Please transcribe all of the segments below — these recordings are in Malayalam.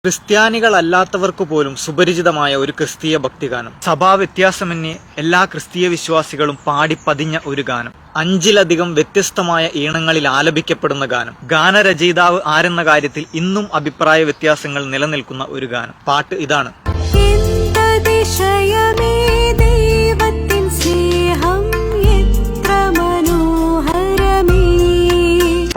ക്രിസ്ത്യാനികളല്ലാത്തവർക്കു പോലും സുപരിചിതമായ ഒരു ക്രിസ്തീയ ഭക്തിഗാനം. സഭാവ്യത്യാസമന്യേ എല്ലാ ക്രിസ്തീയ വിശ്വാസികളും പാടിപ്പതിഞ്ഞ ഒരു ഗാനം. 5-ലധികം വ്യത്യസ്തമായ ഈണങ്ങളിൽ ആലപിക്കപ്പെടുന്ന ഗാനം. ഗാനരചയിതാവ് ആരെന്ന കാര്യത്തിൽ ഇന്നും അഭിപ്രായ വ്യത്യാസങ്ങൾ നിലനിൽക്കുന്ന ഒരു ഗാനം. പാട്ട് ഇതാണ്.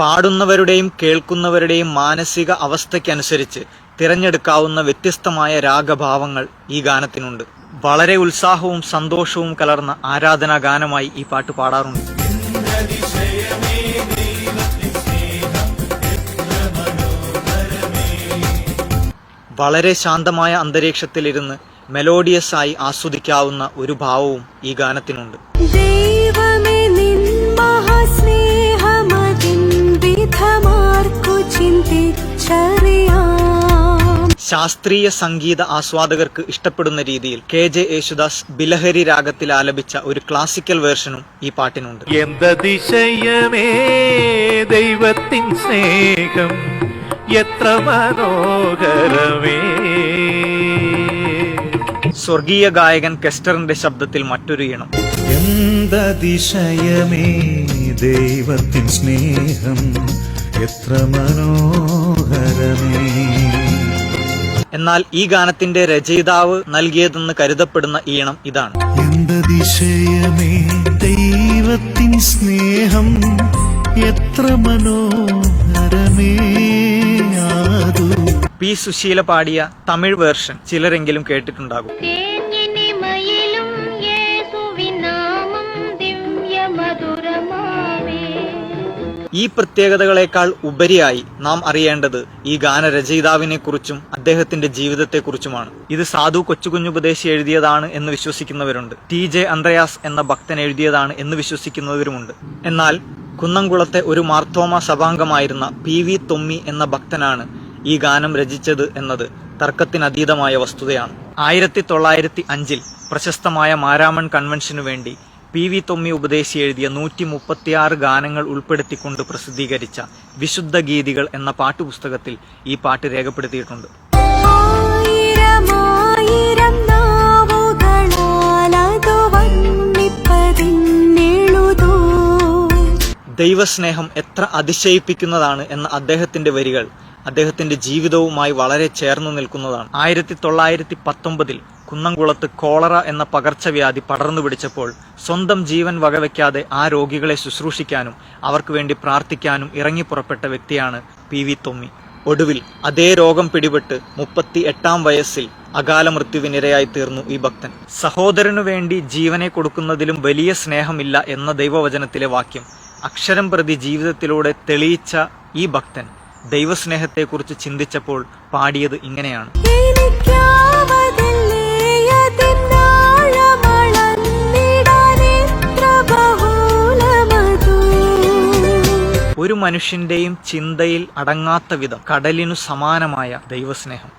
പാടുന്നവരുടെയും കേൾക്കുന്നവരുടെയും മാനസിക അവസ്ഥയ്ക്കനുസരിച്ച് തിരഞ്ഞെടുക്കാവുന്ന വ്യത്യസ്തമായ രാഗഭാവങ്ങൾ ഈ ഗാനത്തിനുണ്ട്. വളരെ ഉത്സാഹവും സന്തോഷവും കലർന്ന ആരാധനാ ഗാനമായി ഈ പാട്ട് പാടാറുണ്ട്. വളരെ ശാന്തമായ അന്തരീക്ഷത്തിലിരുന്ന് മെലോഡിയസ് ആയി ആസ്വദിക്കാവുന്ന ഒരു ഭാവവും ഈ ഗാനത്തിനുണ്ട്. ശാസ്ത്രീയ സംഗീത ആസ്വാദകർക്ക് ഇഷ്ടപ്പെടുന്ന രീതിയിൽ KJ യേശുദാസ് ബിലഹരി രാഗത്തിൽ ആലപിച്ച ഒരു ക്ലാസിക്കൽ വേർഷനും ഈ പാട്ടിനുണ്ട്. എന്തതിശയമേ ദൈവത്തിൻ സ്നേഹം എത്ര മനോഹരമേ. സ്വർഗീയ ഗായകൻ കെസ്റ്ററിന്റെ ശബ്ദത്തിൽ മറ്റൊരു ഈണം. എന്തതിശയമേ ദൈവത്തിൻ സ്നേഹം എത്ര മനോഹരമേ. എന്നാൽ ഈ ഗാനത്തിന്റെ രചയിതാവ് നൽകിയതെന്ന് കരുതപ്പെടുന്ന ഈണം ഇതാണ്. എന്തതിശയമേ ദൈവത്തിൻ സ്നേഹം എത്ര മനോഹരമേ. പി സുശീല പാടിയ തമിഴ് വേർഷൻ ചിലരെങ്കിലും കേട്ടിട്ടുണ്ടാകും. ഈ പ്രത്യേകതകളെക്കാൾ ഉപരിയായി നാം അറിയേണ്ടത് ഈ ഗാനരചയിതാവിനെ കുറിച്ചും അദ്ദേഹത്തിന്റെ ജീവിതത്തെക്കുറിച്ചുമാണ്. ഇത് സാധു കൊച്ചുകുഞ്ഞുപദേശി എഴുതിയതാണ് എന്ന് വിശ്വസിക്കുന്നവരുണ്ട്. TJ അന്ത്രയാസ് എന്ന ഭക്തൻ എഴുതിയതാണ് എന്ന് വിശ്വസിക്കുന്നവരുമുണ്ട്. എന്നാൽ കുന്നംകുളത്തെ ഒരു മാർത്തോമ സഭാംഗമായിരുന്ന PV തൊമ്മി എന്ന ഭക്തനാണ് ഈ ഗാനം രചിച്ചത് എന്നത് തർക്കത്തിനതീതമായ വസ്തുതയാണ്. 1905 പ്രശസ്തമായ മാരാമൺ കൺവെൻഷനു വേണ്ടി PV തൊമ്മി ഉപദേശി എഴുതിയ 136 ഗാനങ്ങൾ ഉൾപ്പെടുത്തിക്കൊണ്ട് പ്രസിദ്ധീകരിച്ച വിശുദ്ധ ഗീതികൾ എന്ന പാട്ടുപുസ്തകത്തിൽ ഈ പാട്ട് രേഖപ്പെടുത്തിയിട്ടുണ്ട്. ദൈവസ്നേഹം എത്ര അതിശയിപ്പിക്കുന്നതാണ് എന്ന അദ്ദേഹത്തിന്റെ വരികൾ അദ്ദേഹത്തിന്റെ ജീവിതവുമായി വളരെ ചേർന്നു നിൽക്കുന്നതാണ്. 1919 കുന്നംകുളത്ത് കോളറ എന്ന പകർച്ചവ്യാധി പടർന്നു പിടിച്ചപ്പോൾ സ്വന്തം ജീവൻ വകവയ്ക്കാതെ ആ രോഗികളെ ശുശ്രൂഷിക്കാനും അവർക്ക് വേണ്ടി പ്രാർത്ഥിക്കാനും ഇറങ്ങിപ്പുറപ്പെട്ട വ്യക്തിയാണ് PV തൊമ്മി. ഒടുവിൽ അതേ രോഗം പിടിപെട്ട് 38-ാം വയസ്സിൽ അകാല മൃത്യുവിനിരയായി തീർന്നു ഈ ഭക്തൻ. സഹോദരനു വേണ്ടി ജീവനെ കൊടുക്കുന്നതിലും വലിയ സ്നേഹമില്ല എന്ന ദൈവവചനത്തിലെ വാക്യം അക്ഷരം പ്രതി ജീവിതത്തിലൂടെ തെളിയിച്ച ഈ ഭക്തൻ ദൈവസ്നേഹത്തെക്കുറിച്ച് ചിന്തിച്ചപ്പോൾ പാടിയത് ഇങ്ങനെയാണ്. ഒരു മനുഷ്യന്റെയും ചിന്തയിൽ അടങ്ങാത്ത വിധം കടലിനു സമാനമായ ദൈവസ്നേഹം.